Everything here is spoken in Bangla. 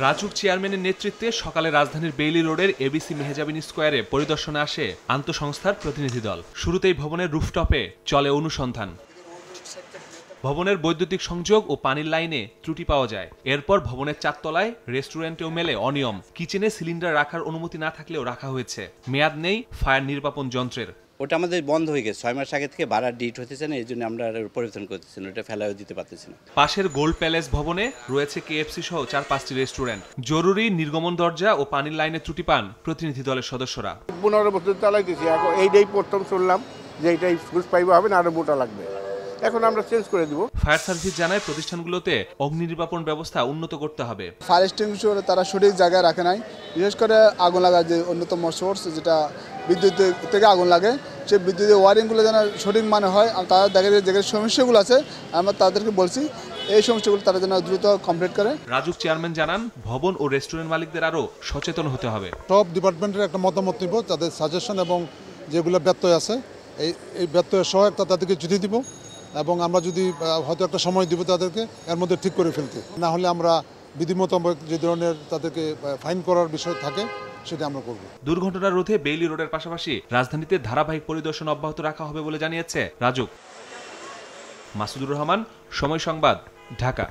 রাজুক চেয়ারম্যানের নেতৃত্বে সকালে রাজধানীর বেইলি রোডের এবিসি মেহজাবিন স্কয়ারে পরিদর্শনে আসে আন্তঃসংস্থার প্রতিনিধি দল। শুরুতেই ভবনের রুফটপে চলে অনুসন্ধান। ভবনের বৈদ্যুতিক সংযোগ ও পানির লাইনে ত্রুটি পাওয়া যায়। এরপর ভবনের 4 তলায় রেস্টুরেন্টেও মেলে অনিয়ম। কিচেনে সিলিন্ডার রাখার অনুমতি না থাকলেও রাখা হয়েছে। মেয়াদ নেই ফায়ার নির্বাপন যন্ত্রের। ওটা আমাদের বন্ধ হয়ে গেছে 6 মাস আগে থেকে ভাড়া ডিট হতেছে না, এই জন্য আমরা পরিবর্তন করতেছি না, ওটা ফেলাও দিতে পারতেছি না। পাশের গোল্ড প্যালেস ভবনে রয়েছে কেএফসি সহ 4-5টি রেস্টুরেন্ট। জরুরি নির্গমন দরজা ও পানির লাইনে ত্রুটি পান প্রতিনিধি দলের সদস্যরা। 15 বছর চালাইতেছি, এখন এইটাই প্রথম শুনলাম যে এইটাই ফুস পাইব হবে না, আরো মোটা লাগবে। এখন আমরা চেঞ্জ করে দিব। ফায়ার সার্ভিস জানায় প্রতিষ্ঠানগুলোতে অগ্নি নির্বাপন ব্যবস্থা উন্নত করতে হবে। ফায়ার এক্সটিংগুইশার তারা সঠিক জায়গায় রাখে নাই, বিশেষ করে আগুন লাগার যে অন্যতম সোর্স যেটা বিদ্যুৎ থেকে আগুন লাগে, সেই বিদ্যুতের ওয়ারিংগুলো যেন সঠিক মানে হয়। আর তারা দেখা যায় যে সমস্যাগুলো আছে আমরা তাদেরকে বলছি এই সমস্যাগুলো তারা যেন দ্রুত কমপ্লিট করে। রাজুক চেয়ারম্যান জানান ভবন ও রেস্টুরেন্ট মালিকদের আরও সচেতন হতে হবে। সব ডিপার্টমেন্টের একটা মতামত নিব, তাদের সাজেশন এবং যেগুলো ব্যত্যয় আছে এই ব্যত্যয়ের সহ একটা তাদেরকে চিঠি দিব এবং আমরা যদি হয়তো একটা সময় দিব তাদেরকে এর মধ্যে ঠিক করে ফেলতে, না হলে আমরা বিধিমতামক যে ধরনের তাদেরকে ফাইন করার বিষয় থাকে সেটা আমরা করব। দুর্ঘটনা রোধে বেইলি রোডের পাশাপাশি রাজধানীতে ধারাবাহিক পরিদর্শন অব্যাহত রাখা হবে বলে জানিয়েছে রাজুক। মাসুদুর রহমান, সময় সংবাদ, ঢাকা।